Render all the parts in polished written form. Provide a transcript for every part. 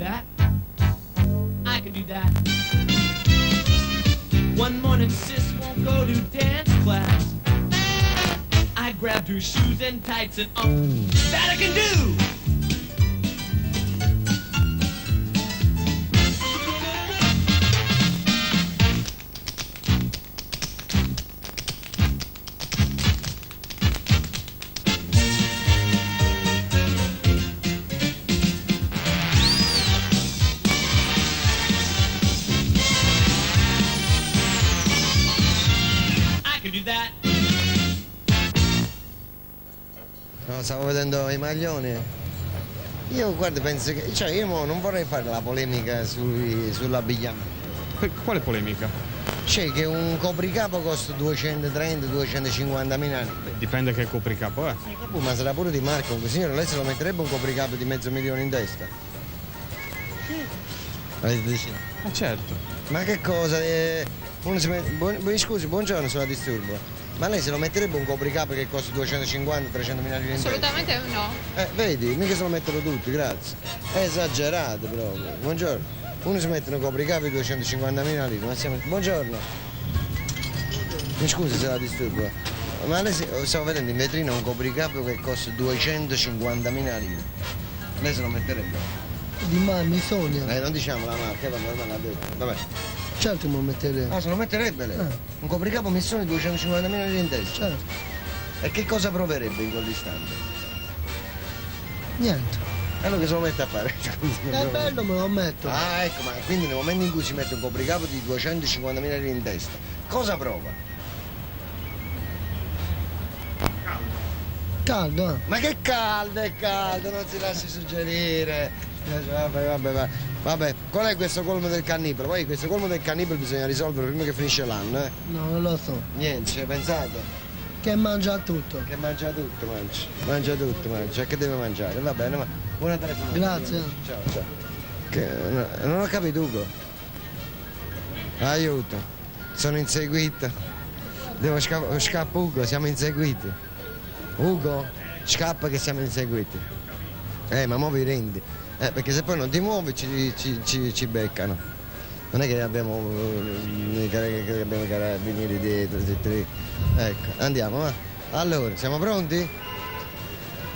that. I can do that. One morning sis won't go to dance class. I grabbed her shoes and tights and that I can do. No, stavo vedendo i maglioni. Io guarda, penso che. Cioè, io non vorrei fare la polemica sull'abbigliamento. Quale polemica? Cioè che un copricapo costa 230-250 mila euro. Dipende che copricapo è. Ma sarà pure di marca, signore, lei se lo metterebbe un copricapo di $500,000 in testa? Sì. Ma certo. Ma che cosa? Scusi, buongiorno, se la disturbo. Ma lei se lo metterebbe un copricapo che costa 250-300 mila euro in testa? Assolutamente no. Vedi, mica se lo mettono tutti, grazie. È esagerato proprio. Buongiorno. Uno si mette un copricapo di 250 mila euro, ma siamo. Buongiorno. Mi scusi se la disturbo. Ma lei stavo vedendo in vetrina un copricapo che costa 250 mila euro. Lei se lo metterebbe? Di mamma, Sonia. Non diciamo la marca, ormai l'ha detto. Vabbè. Certo me lo metterebbe. Ah, se lo metterebbe lei? Un copricapo missione di 250 mila euro in testa? Certo. E che cosa proverebbe in quell'istante? Niente. Allora che se lo mette a fare? È bello, me lo metto. Ah, ecco, ma quindi nel momento in cui si mette un copricapo di 250 mila euro in testa, cosa prova? Caldo, Ma che caldo, è caldo, non si lasci suggerire. Vabbè, qual è questo colmo del cannibale? Poi questo colmo del cannibale bisogna risolvere prima che finisce l'anno, eh? No, non lo so. Niente, ci hai pensato? Che mangia tutto. Che mangia tutto, mangia tutto, mangia. Che deve mangiare? Va bene, ma buona telefonata. Grazie. Ciao. Non ho capito, Ugo. Aiuto, sono inseguito. Devo scappo Ugo, siamo inseguiti. Ugo, scappa che siamo inseguiti. Ma mo vi rendi. Perché se poi non ti muovi ci beccano. Non è che abbiamo i carabinieri dietro. Ecco, andiamo, va. Allora, siamo pronti?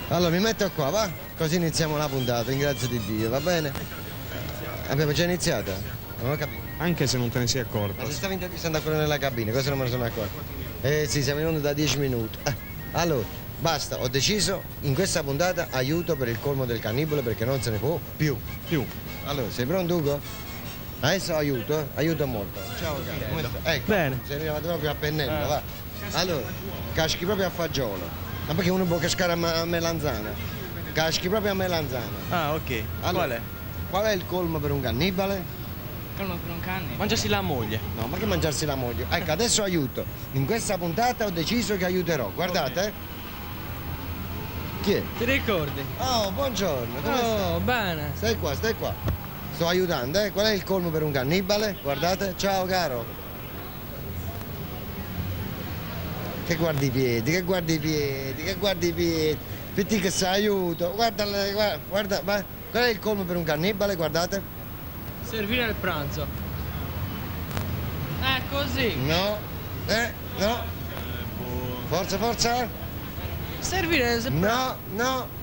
Allora mi metto qua, va? Così iniziamo la puntata, in grazia di Dio, va bene? Abbiamo già iniziato? Non ho capito. Anche se non te ne sei accorto. Ma se stavi intervistando a quello nella cabina, cosa non me ne sono accorto? Sì, siamo in onda da 10 minuti. Allora, basta, ho deciso in questa puntata aiuto per il colmo del cannibale perché non se ne può più. Allora, sei pronto Ugo? Adesso aiuto molto. Ciao caro, come stai? Ecco, Bene. sei arrivato proprio a pennello, va. Allora, caschi proprio a fagiolo. Ma perché uno può cascare a melanzana? Caschi proprio a melanzana. Ah, ok. Allora, qual è il colmo per un cannibale? Colmo per un cane? Mangiarsi la moglie. No, ma che mangiarsi la moglie? Ecco, adesso aiuto. In questa puntata ho deciso che aiuterò. Guardate. Chi è? Ti ricordi? Oh, buongiorno, come stai? Bene. Stai qua. Sto aiutando, eh? Qual è il colmo per un cannibale? Guardate. Ciao, caro. Che guardi i piedi? Pitti che sa aiuto. Guarda, va. Qual è il colmo per un cannibale? Guardate. Servire il pranzo. Così. No. No. Forza. Servire il No.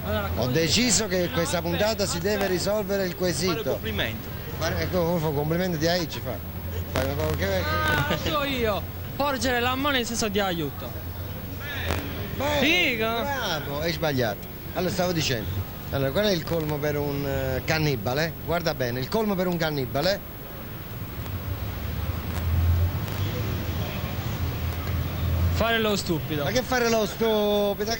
Allora, Ho deciso che questa puntata si deve risolvere il quesito. complimento. Ecco, complimenti di AI ci fa. So io. Porgere la mano in senso di aiuto. Figo. Bravo, hai sbagliato. Allora, stavo dicendo. Allora, qual è il colmo per un cannibale? Guarda bene, il colmo per un cannibale. Fare lo stupido. Ma che fare lo stupido?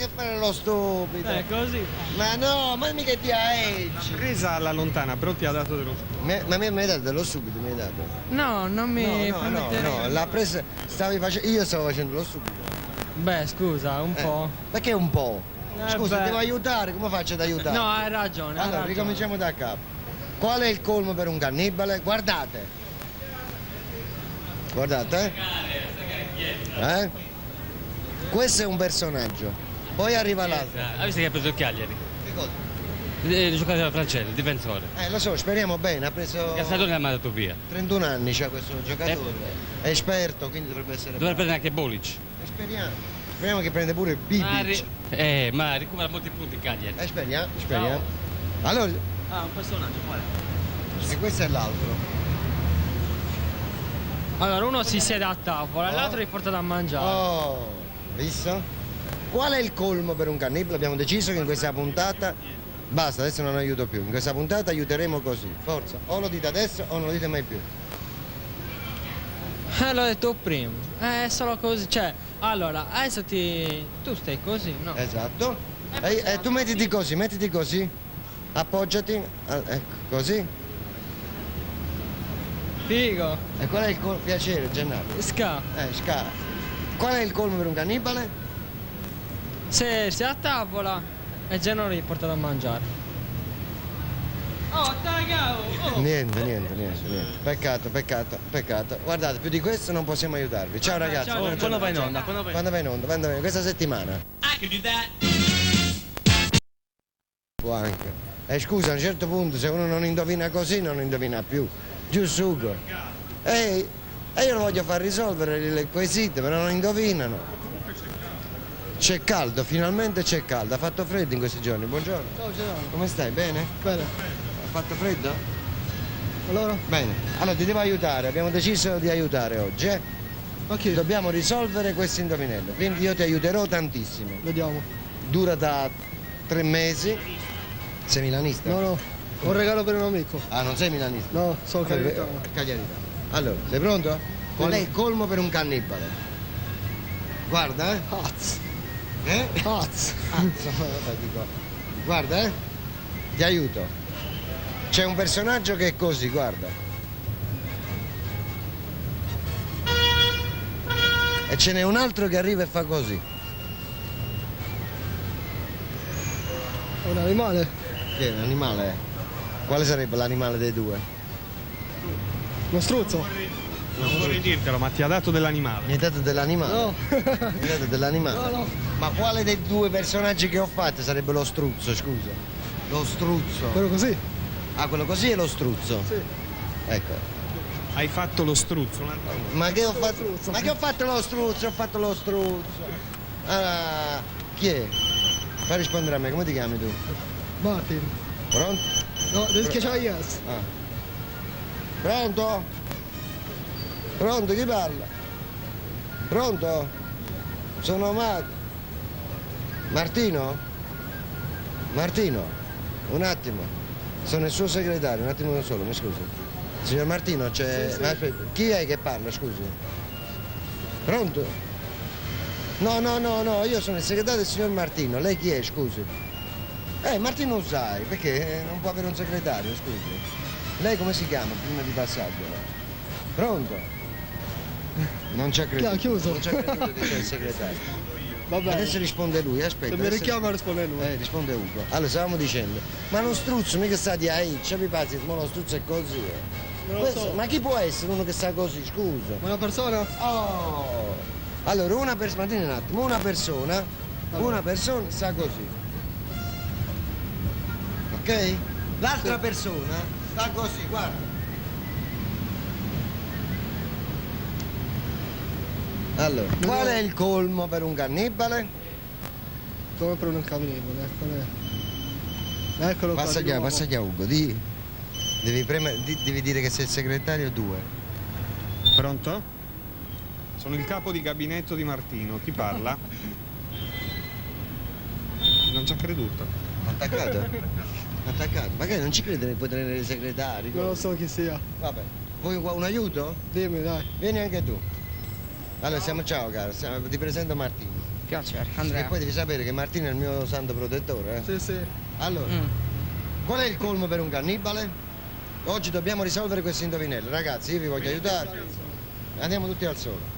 Così. Ma no, ma mica ti ha edge. Presa alla lontana, però ti ha dato dello Ma mi hai dato dello stupido, mi hai dato. No, non mi No, l'ha presa. Io stavo facendo lo stupido. Beh, scusa, un po'. Perché un po'? Scusa, beh. devo aiutare, come faccio ad aiutare? No, hai ragione. Allora, ricominciamo da capo. Qual è il colmo per un cannibale? Guardate. Questo è un personaggio. Poi arriva l'altro. Hai visto che ha preso il Cagliari? Che cosa? Il giocatore francese, il difensore. Lo so, speriamo bene, ha preso Cassatore l'ha mandato via. 31 anni, c'ha questo giocatore. È esperto, quindi dovrebbe essere Dovrebbe bravo. prendere anche Bolic. Speriamo che prende pure Bibic. Ma recupera molti punti Cagliari. Speriamo. Allora, Ah, un personaggio, quale? e questo è l'altro. Allora, uno si siede a tavola e l'altro li porta da mangiare. Oh, visto? Qual è il colmo per un cannibale? Abbiamo deciso che in questa puntata basta, adesso non aiuto più. In questa puntata aiuteremo così. Forza, o lo dite adesso o non lo dite mai più. L'ho detto prima. È solo così, cioè, allora, adesso tu stai così, no? Esatto. E tu mettiti così. Appoggiati. Ecco, così. Figo. E qual è il colmo? Piacere, Gennaro. Sca. Sca. Qual è il colmo per un cannibale? Sedersi a tavola e Gennaro li porta da mangiare. Oh, taga! Oh. Niente. Peccato. Guardate, più di questo non possiamo aiutarvi. Ciao ragazzi. ciao, buona quando giornata. Quando vai in onda? Questa settimana. I can do that. Può anche. Scusa, a un certo punto se uno non indovina così non indovina più. Giusto Ugo? E io lo voglio far risolvere il quesito, però non indovinano. C'è caldo, finalmente c'è caldo. Ha fatto freddo in questi giorni. Buongiorno. Ciao Gerardo. Come stai? Bene? Bene. Ha fatto freddo? Allora? Bene. Allora ti devo aiutare, abbiamo deciso di aiutare oggi, eh? Ok. Dobbiamo risolvere questo indovinello, quindi io ti aiuterò tantissimo. Vediamo. Dura da 3 mesi. Sei milanista? No. Un regalo per un amico. Ah, non sei milanista? No, sono cagliaritano. Cagliaritano. Allora, sei pronto? Qual è il colmo per un cannibale? Guarda, Haz. Vabbè, dico. Guarda, ti aiuto. C'è un personaggio che è così, guarda. E ce n'è un altro che arriva e fa così. Un animale. Che è un animale? Quale sarebbe l'animale dei due? Uno struzzo. Non vorrei dirtelo, ma ti ha dato dell'animale. Mi hai dato dell'animale? No. Mi hai dato dell'animale? No. Ma quale dei due personaggi che ho fatto sarebbe lo struzzo, scusa? Lo struzzo. Quello così? Ah, quello così è lo struzzo? Sì. Ecco. Hai fatto lo struzzo, un altro. Ma che ho fatto? struzzo. Ma che ho fatto lo struzzo? Ho fatto lo struzzo. Ah, chi è? Fai rispondere a me, come ti chiami tu? Martin. Pronto? No, del che c'ha yes. Ah. Pronto? Pronto, chi parla? Pronto? Sono Martino? Martino? Un attimo. Sono il suo segretario, un attimo solo, mi scusi. Signor Martino, c'è... Sì. Ma aspetta, chi è che parla, scusi? Pronto? No, io sono il segretario del signor Martino. Lei chi è, scusi? Martino Usai, perché non può avere un segretario, scusi. Lei come si chiama prima di passarglielo? Pronto? Non ci ha creduto. Chi ha chiuso? Non ci ha creduto che c'è il segretario. Va bene. Adesso risponde lui, aspetta. Se mi adesso- richiama risponde lui. risponde Ugo. Allora, stavamo dicendo, ma lo struzzo mica sta di AI, c'è mi pazzi, ma lo struzzo è così. Non lo so. Ma chi può essere uno che sta così, scusa? Ma una persona? Oh! Allora, una persona, un attimo, una persona sta così. Ok? L'altra persona sta così, guarda. Allora, qual è il colmo per un cannibale? Come per un cannibale, eccolo qua. di nuovo. Passagli a Ugo, devi dire che sei il segretario 2. Pronto? Sono il capo di gabinetto di Martino. Chi parla? Non ci ha creduto. Attaccato? Attaccato. Magari non ci crede che puoi tenere i segretari. Non lo so chi sia. Vabbè. Vuoi un aiuto? Dimmi, dai. Vieni anche tu. Allora, ciao caro, ti presento Martino. Piacere, E poi devi sapere che Martino è il mio santo protettore. Sì, sì. Allora, qual è il colmo per un cannibale? Oggi dobbiamo risolvere questo indovinello. Ragazzi, io vi voglio aiutare. Andiamo tutti al sole.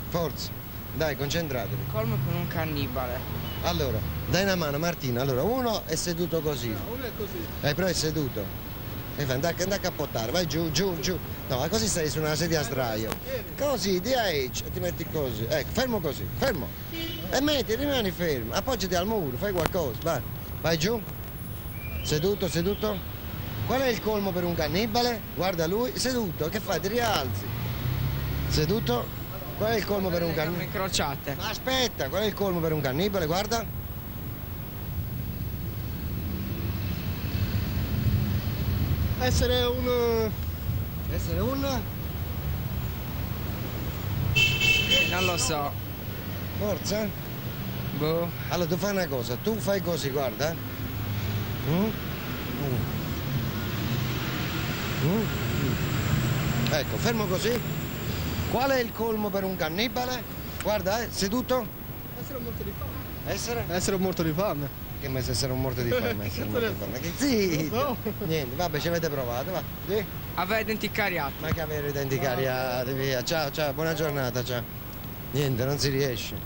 Forza. Dai, concentratevi. Colmo per un cannibale. Allora, dai una mano Martino. Allora, uno è seduto così. Uno è così. Però è seduto. E fai, andai a cappottare, vai giù. No, ma così stai su una sedia a sdraio. Così, DH, e ti metti così. Ecco, fermo così, fermo. E rimani fermo. Appoggiati al muro, fai qualcosa, vai. Vai giù. Seduto, seduto. Qual è il colmo per un cannibale? Guarda lui, seduto, che fai? Ti rialzi. Seduto. Qual è il colmo per un cannibale? Incrociate. Ma aspetta, qual è il colmo per un cannibale? Guarda. Essere un... Essere un... Non lo so. Forza. Boh. Allora tu fai una cosa, tu fai così, guarda. Mm? Ecco, fermo così. Qual è il colmo per un cannibale? Guarda, seduto. Essere un morto di fame. Essere? Essere un morto di fame. Che mi essere un morto di fame, essere un morto di fame. Che sì! No. Niente, vabbè, ci avete provato, va. Sì? Aveva i denti cariati. Ma che avere i denti cariati, via. Ciao, ciao, buona giornata, ciao. Niente, non si riesce.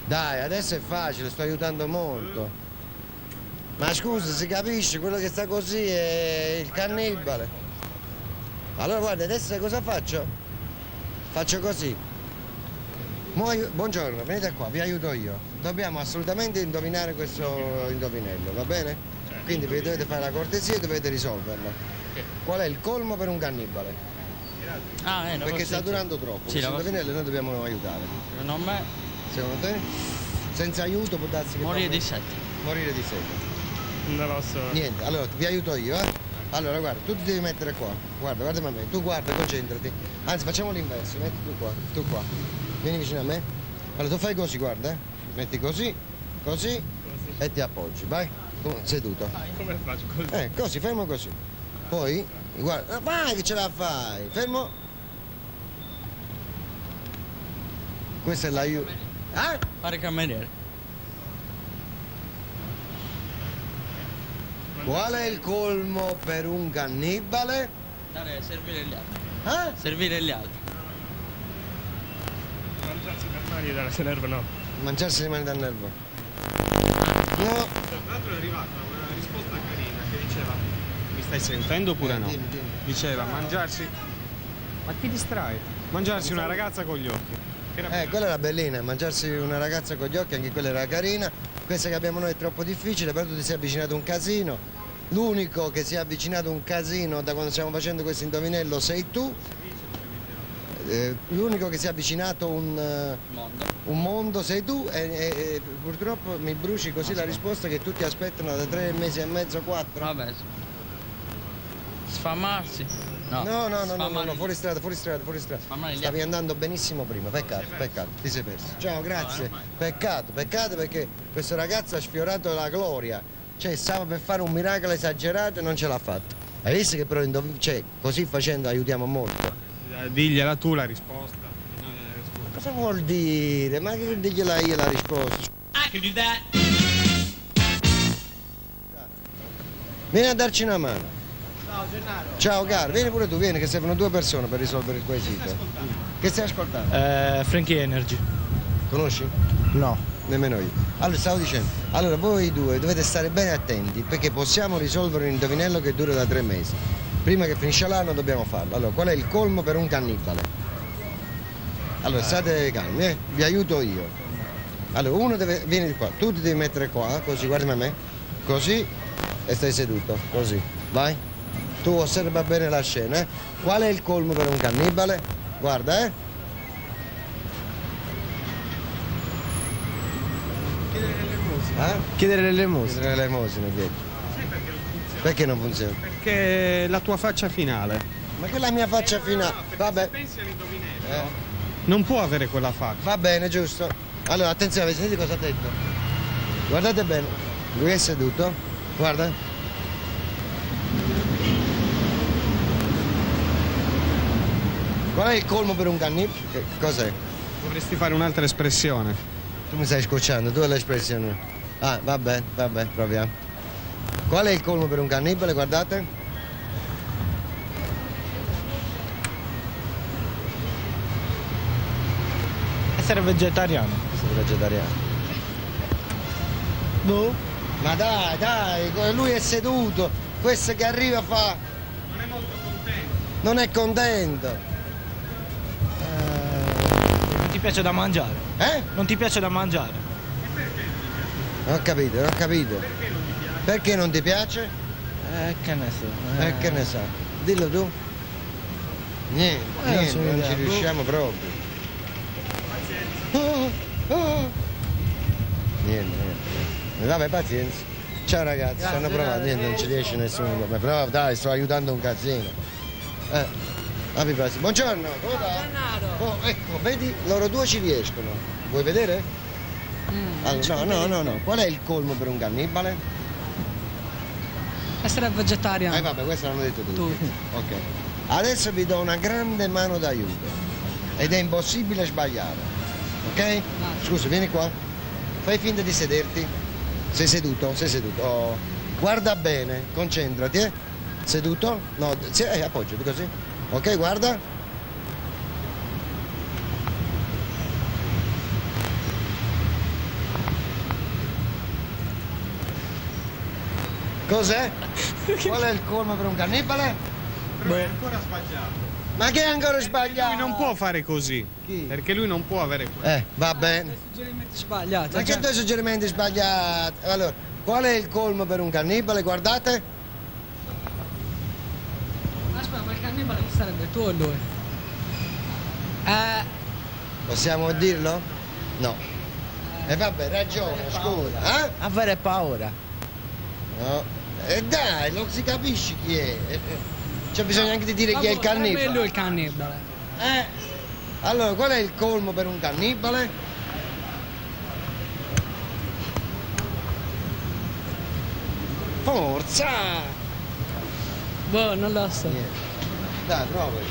Dai, adesso è facile, sto aiutando molto. Ma scusa, si capisce, quello che sta così è il cannibale. Allora guarda, adesso cosa faccio? Faccio così. Buongiorno, venite qua, vi aiuto io. Dobbiamo assolutamente indovinare questo indovinello, va bene? Quindi vi dovete fare la cortesia e dovete risolverlo. Qual è il colmo per un cannibale? Ah, Perché sta durando troppo, Sì, questo la indovinello noi dobbiamo aiutare. Non me. Secondo te? Senza aiuto può darsi che Morire torni- di sete. Morire di sete. Non lo so. Niente, allora vi aiuto io, eh? Allora guarda, tu ti devi mettere qua. Guarda, guardami a me. Tu guarda, concentrati. Anzi, facciamo l'inverso, metti tu qua, tu qua. Vieni vicino a me. Allora tu fai così, guarda, eh? Metti così, così e ti appoggi, vai. Tu, seduto. Come faccio così? Così, fermo così. Poi, guarda, vai che ce la fai. Fermo. Questo è l'aiuto. Ah? Fare cameriere. Qual è il colmo per un cannibale? Servire gli altri. Ah? Servire gli altri. Mangiarsi per mani dalla nervo no. Mangiarsi le mani dal nervo. No. Tra l'altro è arrivata una risposta carina che diceva: mi stai sentendo oppure no? Dimmi, dimmi. Diceva mangiarsi. Ma ti distrai? Mangiarsi una ragazza con gli occhi. Che era Quella era bellina, mangiarsi una ragazza con gli occhi, anche quella era carina. Questa che abbiamo noi è troppo difficile, però tu ti sei avvicinato a un casino. L'unico che si è avvicinato a un casino da quando stiamo facendo questo indovinello sei tu. L'unico che si è avvicinato a Mondo. un mondo sei tu e purtroppo mi bruci così la risposta che tutti aspettano da 3 mesi e mezzo, 4. Vabbè. Sfamarsi. No. No, fuori strada, fuori strada, fuori strada. Sfamare gli Stavi andando benissimo prima, peccato, ti sei perso. Ciao, grazie. Peccato perché questo ragazzo ha sfiorato la gloria. Cioè, stava per fare un miracolo esagerato e non ce l'ha fatto. Hai visto che però cioè, così facendo aiutiamo molto. Digliela tu la risposta. Cosa vuol dire? Ma che digliela io la risposta? I can do that. Vieni a darci una mano. Ciao Gennaro. Ciao caro, vieni pure tu, vieni che servono 2 persone per risolvere il quesito. Che stai ascoltando? Frankie Energy. Conosci? No. Nemmeno io. Allora stavo dicendo, allora voi due dovete stare bene attenti perché possiamo risolvere un indovinello che dura da 3 mesi. Prima che finisce l'anno dobbiamo farlo. Allora, qual è il colmo per un cannibale? Allora, state calmi, vi aiuto io. Allora, uno deve, vieni di qua, tu ti devi mettere qua, così, guardami a me, così, e stai seduto, così, vai. Tu osserva bene la scena, eh. Qual è il colmo per un cannibale? Guarda, Chiedere l'elemosina. Chiedere l'elemosina, chiedi. Perché non funziona? Perché la tua faccia finale. Ma che è la mia faccia finale? Vabbè, Pensi all'indovinello. Non può avere quella faccia. va bene, giusto. Allora, attenzione, sentite cosa ha detto. Guardate bene, lui è seduto, guarda. Qual è il colmo per un cannibale? Che cos'è? Dovresti fare un'altra espressione. Tu mi stai scocciando, tu hai l'espressione. Ah, vabbè, proviamo. Qual è il colmo per un cannibale? Guardate. Essere vegetariano. Essere vegetariano. Boh. Ma dai, lui è seduto, questo che arriva fa... Non è molto contento. Non è contento. Non ti piace da mangiare? Eh? Non ti piace da mangiare? Non ho capito, non ho capito. Perché non ti piace? Perché non ti piace? Che ne so. Che ne sa? Dillo tu. Niente, niente, non so non idea. ci riusciamo proprio. Niente, niente. Vabbè, pazienza. Ciao ragazzi, stanno provando, niente, non ci riesce nessuno. Però dai, sto aiutando un casino. Abbi pazienza. Buongiorno, come va? Oh, ecco, vedi, loro due ci riescono. Vuoi vedere? Allora, no. Qual è il colmo per un cannibale? Essere vegetariano. Vabbè, questo l'hanno detto tutti. Tutti. Ok. Adesso vi do una grande mano d'aiuto. Ed è impossibile sbagliare. Ok? Scusa, vieni qua. Fai finta di sederti. Sei seduto? Sei seduto. Oh. Guarda bene, concentrati, Seduto? No, appoggiati così. Ok, guarda. Cos'è? Qual è il colmo per un cannibale? Però è ancora sbagliato. Ma che è ancora Lui sbagliato? non può fare così. Chi? Perché lui non può avere questo. Va bene. Suggerimenti sbagliati. Ma che due suggerimenti sbagliati? Allora, qual è il colmo per un cannibale? Guardate. Aspetta, ma il cannibale chi sarebbe tu o lui? Possiamo dirlo? No. E vabbè, ragione, scusa. Avere paura. No. E dai, non si capisce chi è. C'è bisogno anche di dire chi è il Sarebbe lui cannibale. il cannibale. Allora, qual è il colmo per un cannibale? Forza! Boh, non lo so. Niente. Dai, provaci.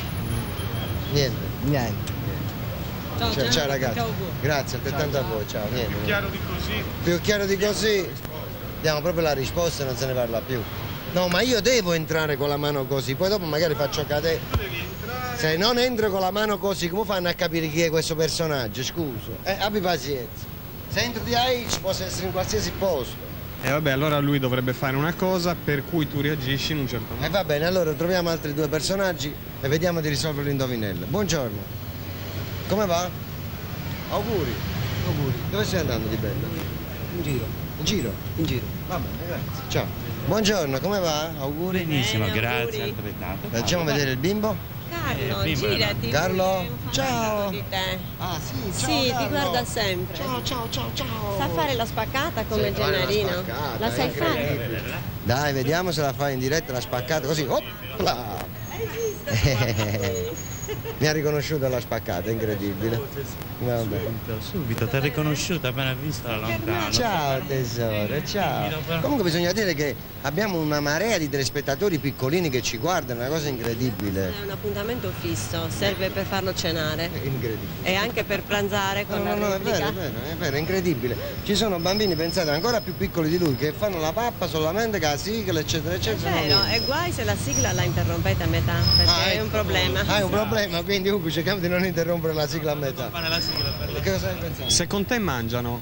Niente. Niente. Ciao ragazzi. tanti auguri. Grazie, altrettanto a voi. Ciao, niente. Chiaro di così. Più chiaro di così, diamo proprio la risposta e non se ne parla più. No, ma io devo entrare con la mano così, poi dopo magari faccio cadere. Devi entrare. Se non entro con la mano così, come fanno a capire chi è questo personaggio? Scusa. Abbi pazienza. Se entro di ahí ci posso essere in qualsiasi posto. E vabbè, allora lui dovrebbe fare una cosa per cui tu reagisci in un certo modo. Va bene, allora troviamo altri due personaggi e vediamo di risolvere l'indovinello. Buongiorno. Come va? Auguri. Auguri. Dove stai andando di bello? In giro. In giro? In giro. Va bene, grazie. Ciao. Buongiorno, come va? Auguri. Benissimo, Bene, grazie, auguri. altrettanto. Facciamo vedere il bimbo? Carlo, bimbo, girati. Carlo, lui fa ciao. tanto di te. Ah sì, Sì, ti guarda sempre. Ciao. Sa fare la spaccata come Sai fare la Gennarino? spaccata, La è sai fare? incredibile. Dai, vediamo se la fai in diretta, la spaccata così. Opla! Hai visto? Mi ha riconosciuto la spaccata, è incredibile. Vabbè. Subito, ti ha riconosciuto appena visto da lontano. Ciao tesoro, ciao. Comunque bisogna dire che abbiamo una marea di telespettatori piccolini che ci guardano, è una cosa incredibile. È un appuntamento fisso, serve per farlo cenare È incredibile. e anche per pranzare con la No, è replica. vero, è incredibile. Ci sono bambini, pensate, ancora più piccoli di lui, che fanno la pappa solamente con la sigla, eccetera, È eccetera. vero, e guai se la sigla la interrompete a metà, perché è un problema. È un problema, quindi Ugo cerchiamo di non interrompere la sigla a metà. Fare la sigla per Che cosa stai pensando? Se con te mangiano,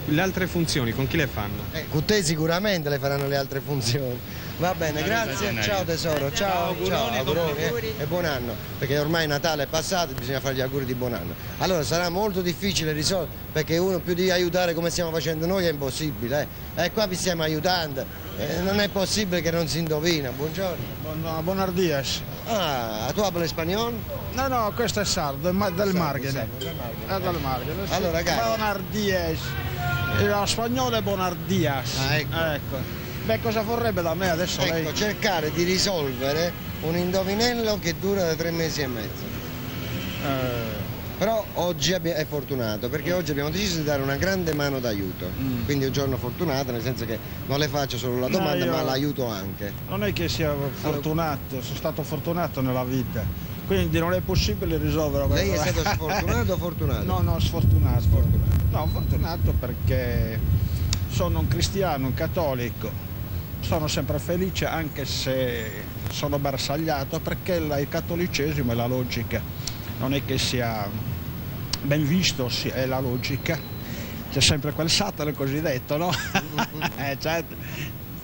le altre funzioni con chi le fanno? Con te sicuramente le faranno le altre funzioni. Va bene, grazie, ciao tesoro, ciao, auguroni e buon anno, perché ormai Natale è passato e bisogna fare gli auguri di buon anno. Allora sarà molto difficile risolvere, perché uno più di aiutare come stiamo facendo noi è impossibile. E qua vi stiamo aiutando, non è possibile che non si indovina. Buongiorno. Buenos días. Ah, tu parli spagnolo? No, questo è sardo, è del Marghine. È del Marghine. Sì. Allora, caro. Buenos días. Lo spagnolo è buenos días. Ah, ecco. Beh, cosa vorrebbe da me adesso lei? Ecco, cercare di risolvere un indovinello che dura da 3 mesi e mezzo. Però oggi è fortunato, perché oggi abbiamo deciso di dare una grande mano d'aiuto. Quindi è un giorno fortunato, nel senso che non le faccio solo la domanda, io- ma l'aiuto anche. Non è che sia fortunato, sono stato fortunato nella vita. Quindi non è possibile risolvere Lei è questo. stato sfortunato o fortunato? No, sfortunato. No, fortunato perché sono un cristiano, un cattolico. Sono sempre felice anche se sono bersagliato perché il cattolicesimo è la logica. Non è che sia ben visto, è la logica. C'è sempre quel Satana cosiddetto, no? Certo.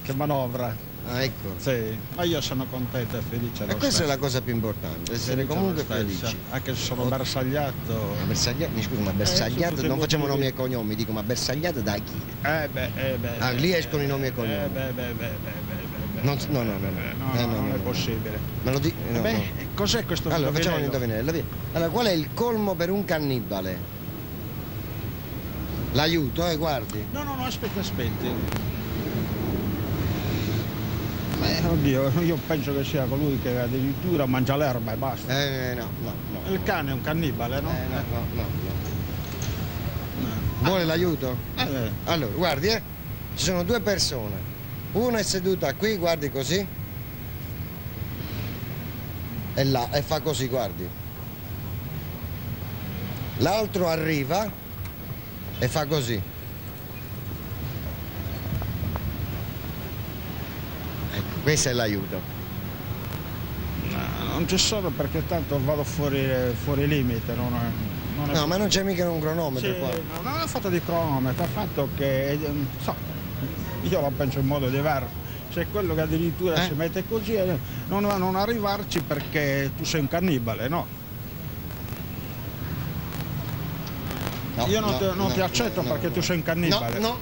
Che manovra. Ah, ecco. Sì, ma io sono contento e felice. E questa è la cosa più importante, essere comunque felici. Anche se sono bersagliato. Ma bersagliato, mi scusi, ma bersagliato, tutti non i facciamo motivi. nomi e cognomi, dico ma bersagliato da chi? Ah, lì escono i nomi e cognomi. No, Non è possibile. Me lo dico. No, no. Cos'è questo Allora, facciamo un indovinello? indovinello, via. Allora, qual è il colmo per un cannibale? L'aiuto, guardi. No, aspetti. Oddio, io penso che sia colui che addirittura mangia l'erba e basta. No. Il cane è un cannibale, no? No. Vuole l'aiuto? Allora, guardi, ci sono due persone. Una è seduta qui, guardi così. E là, e fa così, guardi. L'altro arriva e fa così. Ecco, questo è l'aiuto. Non ci sono perché tanto vado fuori limite. Non è No, ma non c'è mica un cronometro Sì, qua. non è fatto di cronometro, è fatto che io la penso in modo diverso. C'è quello che addirittura si mette così e non arrivarci perché tu sei un cannibale, no? Io non ti accetto perché tu sei un cannibale. No.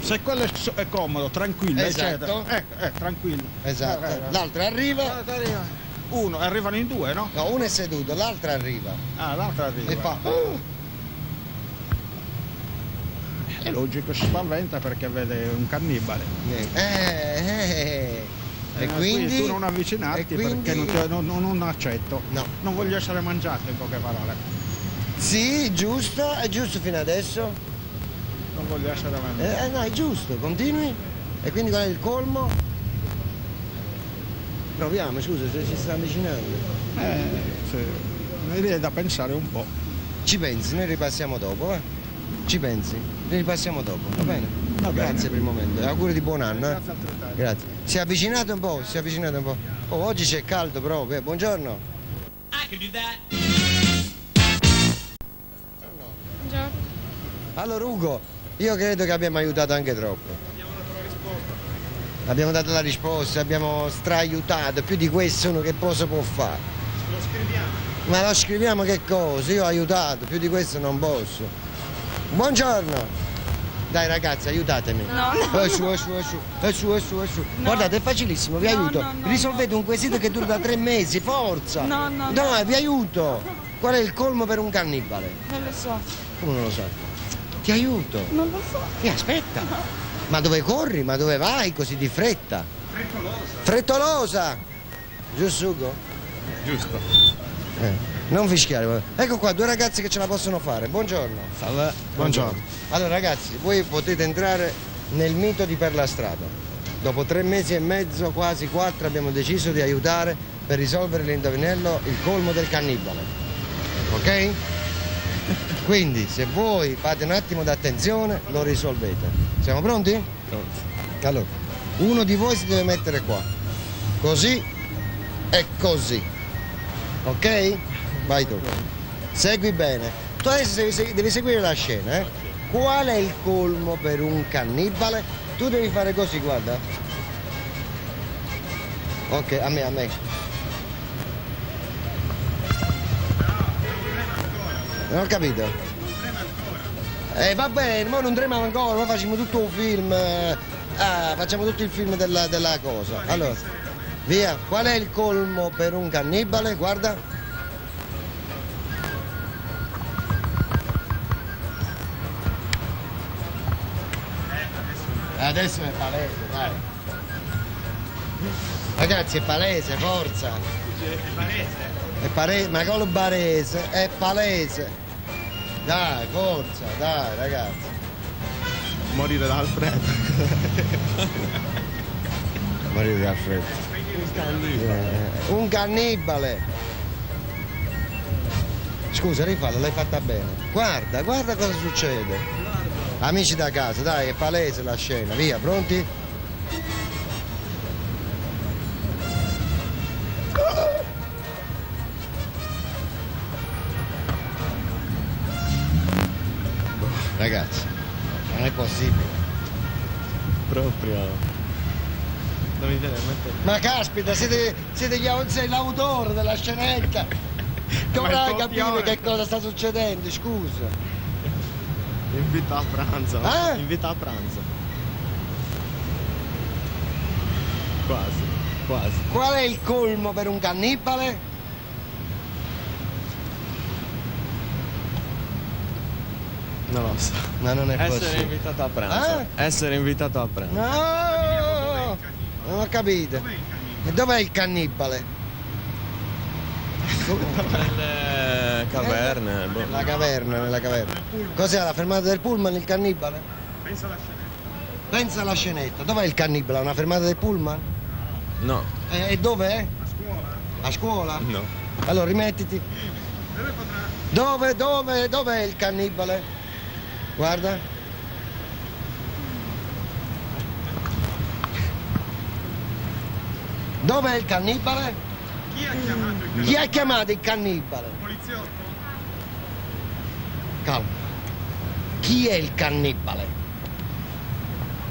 Se quello è comodo, tranquillo, Esatto. eccetera. Tranquillo. Esatto. L'altro arriva. Uno, arrivano in due, no? No, uno è seduto, l'altro arriva. Ah, l'altro arriva. E fa. È logico, si spaventa perché vede un cannibale. E quindi tu non avvicinarti e quindi- perché non accetto. No. Non voglio essere mangiato, in poche parole. Sì, giusto, è giusto fino adesso. Non voglio essere mangiato. No, è giusto, continui. E quindi qual è il colmo? Proviamo, scusa, se ci sta avvicinando. Sì. Mi viene da pensare un po'. Ci pensi, noi ripassiamo dopo, Ci pensi? Noi ripassiamo dopo, va bene? Va bene. Grazie per il momento. E auguri di buon anno, Grazie altrettanto. Grazie. Si è avvicinato un po', Oh, oggi c'è caldo proprio, buongiorno. I can do that. Allora Ugo, io credo che abbiamo aiutato anche troppo. Abbiamo dato la risposta, abbiamo straiutato, più di questo uno che cosa può fare? Lo scriviamo. Ma lo scriviamo che cosa? Io ho aiutato, più di questo non posso. Buongiorno! Dai ragazzi, aiutatemi. Su. Guardate, è facilissimo, vi aiuto. Risolvete un quesito che dura da 3 mesi, forza! No, vi aiuto! Qual è il colmo per un cannibale? Non lo so. Come non lo sai? Ti aiuto. Non lo so. Aspetta. Ma dove corri? Ma dove vai così di fretta? Frettolosa! Giusto Ugo? Giusto. Non fischiare. Ecco qua, 2 ragazzi che ce la possono fare. Buongiorno. Salve. Buongiorno. Allora ragazzi, voi potete entrare nel mito di Per la Strada. Dopo 3 mesi e mezzo, quasi 4, abbiamo deciso di aiutare per risolvere l'indovinello il colmo del cannibale. Ok? Quindi se voi fate un attimo d'attenzione lo risolvete. Siamo pronti? Pronti. Allora, uno di voi si deve mettere qua. Così e così. Ok? Vai tu. Segui bene. Tu adesso devi seguire la scena, Qual è il colmo per un cannibale? Tu devi fare così, guarda. Ok, a me. Non ho capito. Va bene, ma non trema ancora, ma facciamo tutto un film. Facciamo tutto il film della cosa. Allora, via, qual è il colmo per un cannibale? Guarda. Adesso è palese, dai. Ragazzi, è palese, forza. È palese, ma col barese, è palese. Dai, forza, dai, ragazzi. Morire dal freddo. Morire dal freddo. Un cannibale. Scusa, rifallo, l'hai fatta bene. Guarda cosa succede. Amici da casa, dai, è palese la scena. Via, pronti? Ragazzi, non è possibile. Proprio. fammi vedere, metti. Ma caspita, sei l'autore della scenetta. Dovrai capire che cosa sta succedendo, scusa. Invito a pranzo. Eh? Invito a pranzo. Quasi. Qual è il colmo per un cannibale? Non lo so. Ma non è Essere possibile. invitato a pranzo. Essere invitato a pranzo. No! Non ho capito. E dov'è il cannibale? Nelle caverne. boh. La caverna, nella caverna. Cos'è la fermata del pullman, il cannibale? Pensa alla scenetta. Dov'è il cannibale? Una fermata del pullman? No. E dov'è? A scuola? No. Allora rimettiti. Dov'è il cannibale? Guarda. Dov'è il cannibale? Chi ha chiamato il cannibale? Poliziotto? Calma. Chi è il cannibale?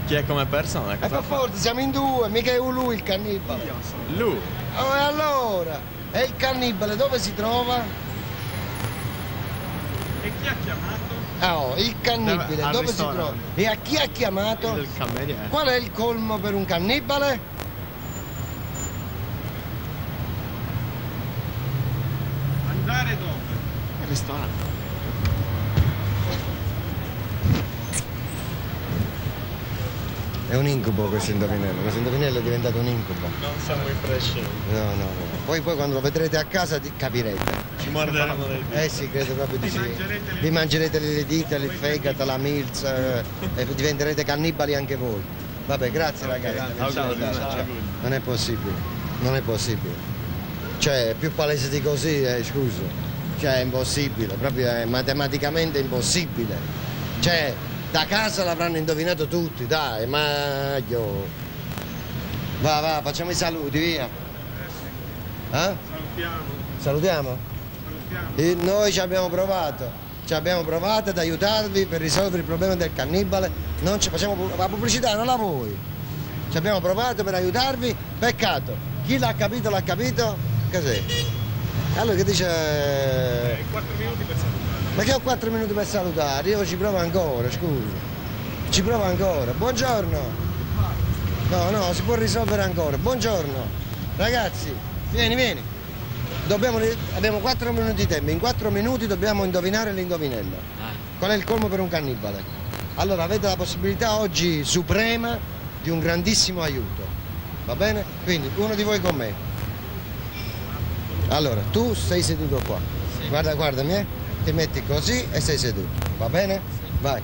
Chi è come persona? E per forza siamo in due, mica è lui il cannibale. Lui. Oh, e allora? E il cannibale dove si trova? E chi ha chiamato? Il cannibale Al dove si ristorante. trova? E a chi ha chiamato? Il cameriere. Qual è il colmo per un cannibale? Andare dove? Il ristorante. È un incubo questo indovinello è diventato un incubo. Non siamo in prescelti. No. Poi quando lo vedrete a casa capirete. Ci morderemo dei diti. Eh sì, credo proprio di sì. Vi mangerete le dita, il fegato, la milza e diventerete cannibali anche voi. Vabbè, grazie ragazzi. Ciao. Non è possibile. Cioè, è più palese di così, scusa. Cioè, è impossibile, proprio è matematicamente impossibile. Cioè, da casa l'avranno indovinato tutti, dai, maglio. Va, facciamo i saluti, via. Salutiamo? Noi ci abbiamo provato ad aiutarvi per risolvere il problema del cannibale. Non ci facciamo la pubblicità, non la vuoi. Ci abbiamo provato per aiutarvi, peccato. Chi l'ha capito l'ha capito? Cos'è? Allora che dice? 4 minuti per salutare. Ma che ho 4 minuti per salutare? Io ci provo ancora, scusa. Ci provo ancora. Buongiorno. No, si può risolvere ancora. Buongiorno. Ragazzi, vieni. Abbiamo 4 minuti di tempo. In 4 minuti dobbiamo indovinare l'indovinello. Qual è il colmo per un cannibale? Allora avete la possibilità oggi suprema di un grandissimo aiuto. Va bene? Quindi uno di voi con me. Allora, tu sei seduto qua. Guardami, ti metti così e sei seduto. Va bene? Vai.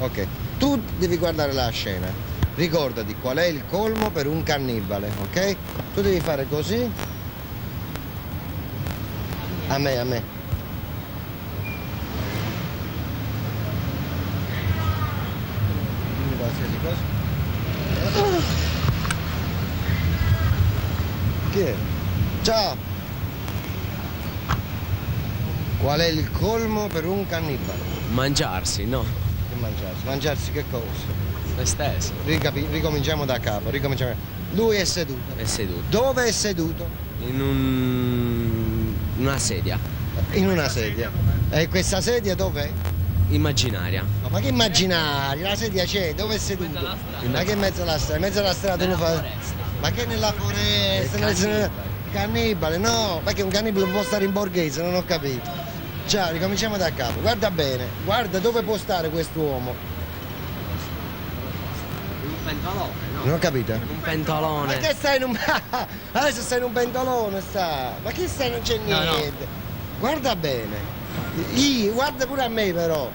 Ok. Tu devi guardare la scena. Ricordati qual è il colmo per un cannibale, ok? Tu devi fare così. A me. Dimmi qualsiasi cosa. Chi è? Ciao! Qual è il colmo per un cannibale? Mangiarsi, no? Che mangiarsi? Mangiarsi che cosa? Se stesso. Ricominciamo da capo, Lui è seduto. È seduto. Dove è seduto? In una sedia. In una sedia. E questa sedia dov'è? Immaginaria. No, ma che immaginaria? La sedia c'è, dove è seduto? Ma che in mezzo alla strada? In mezzo alla strada uno fa. Ma che nella foresta? Cannibale, no, perché un cannibale non può stare in borghese, non ho capito. Ciao, ricominciamo da capo. Guarda bene, guarda dove può stare quest'uomo. Un pentolone, no? Non ho capito. Un pentolone. Ma che stai in un. Adesso stai in un pentolone, sta. Ma che stai? Non c'è niente. Guarda bene. Guarda pure a me però.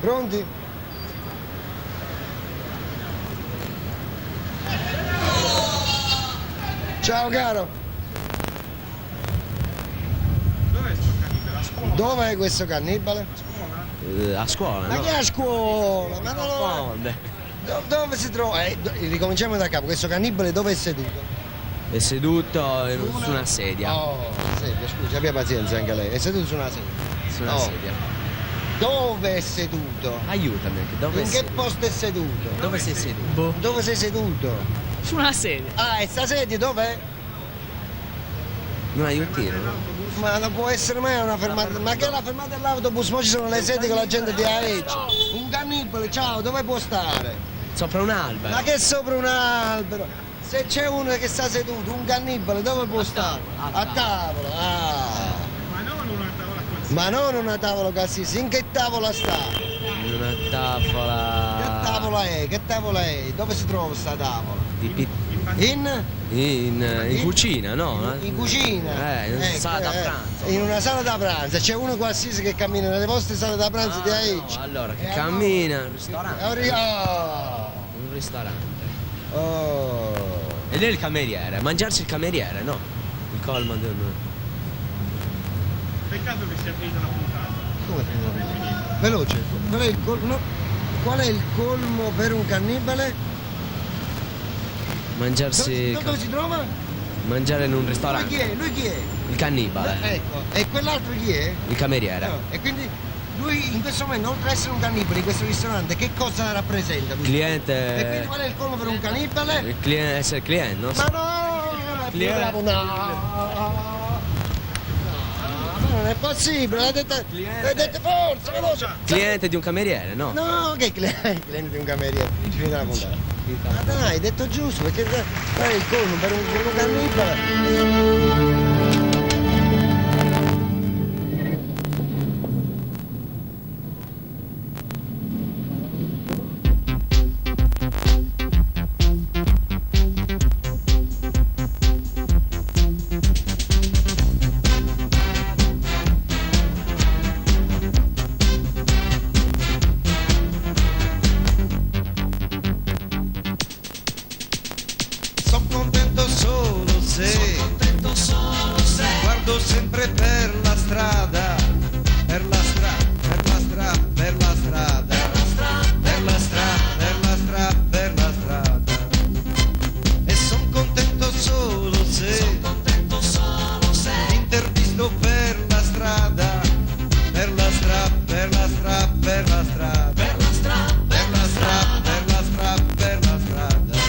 Pronti? Ciao caro. Dove è questo cannibale? A scuola, Ma no? che a scuola? Ma non Confonde. Dove si trova? Ricominciamo da capo. Questo cannibale dove è seduto? È seduto su una sedia. Oh, sedia, scusi, abbia pazienza anche lei. È seduto su una sedia. Su una Oh. sedia. Dove è seduto? Aiutami, dove In che sei? posto è seduto? Dove sei seduto? Dove sei seduto? Su una sedia. Ah, e sta sedia dov'è? Un aiutino, no? Ma non può essere mai una fermata. Ma che è la fermata dell'autobus? Poi ci sono le sedie con la gente di AEC. Un cannibale, ciao, dove può stare? Sopra un albero. Ma che sopra un albero? Se c'è uno che sta seduto, un cannibale, dove può stare? A tavola. Ah. Ma non una tavola qualsiasi. In che tavola sta? Una tavola. Che tavola è? Che tavola è? Dove si trova sta tavola? In cucina, no? In cucina? In una sala da pranzo. In una sala da pranzo, c'è uno qualsiasi che cammina nelle vostre sale da pranzo di AEC. No, allora, che cammina, un ristorante. Un ristorante. Oh. Ed è il cameriere, mangiarsi il cameriere, no? Il colmo del... Peccato che sia finita la puntata. Come finita? Veloce. Qual è il colmo per un cannibale? Mangiarsi... Dove si trova? Mangiare in un ristorante. Lui chi è? Il cannibale. Ecco, e quell'altro chi è? Il cameriere. No, e quindi lui in questo momento, oltre ad essere un cannibale in questo ristorante, che cosa rappresenta? Cliente. E quindi qual è il colmo per un cannibale? Il cliente, essere cliente, no? Ma no! Cliente. Bravo, no! No, non è possibile, l'hai detto forza, veloce! Cliente di un cameriere, no? No, che cliente di un cameriere? Finita la puntata. Ma dai, hai detto giusto, perché qual è il colmo per un cannibale? Sono contento solo se guardo sempre per la strada, per la strada, per la strada, per la strada, per la strada, per la strada, per la strada. E sono contento solo se intervisto per la strada, per la strada, per la strada, per la strada, per la strada, per la strada, per la strada, per la strada.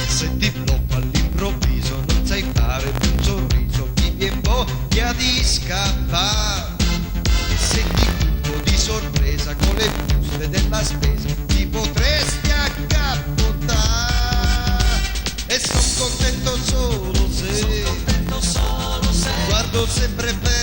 Se ti blocco all'improvviso non sai fare più un sorriso, ti viene voglia di scappare. E se ti butto di sorpresa con le buste della spesa ti potresti accappottare. E son contento solo se guardo sempre per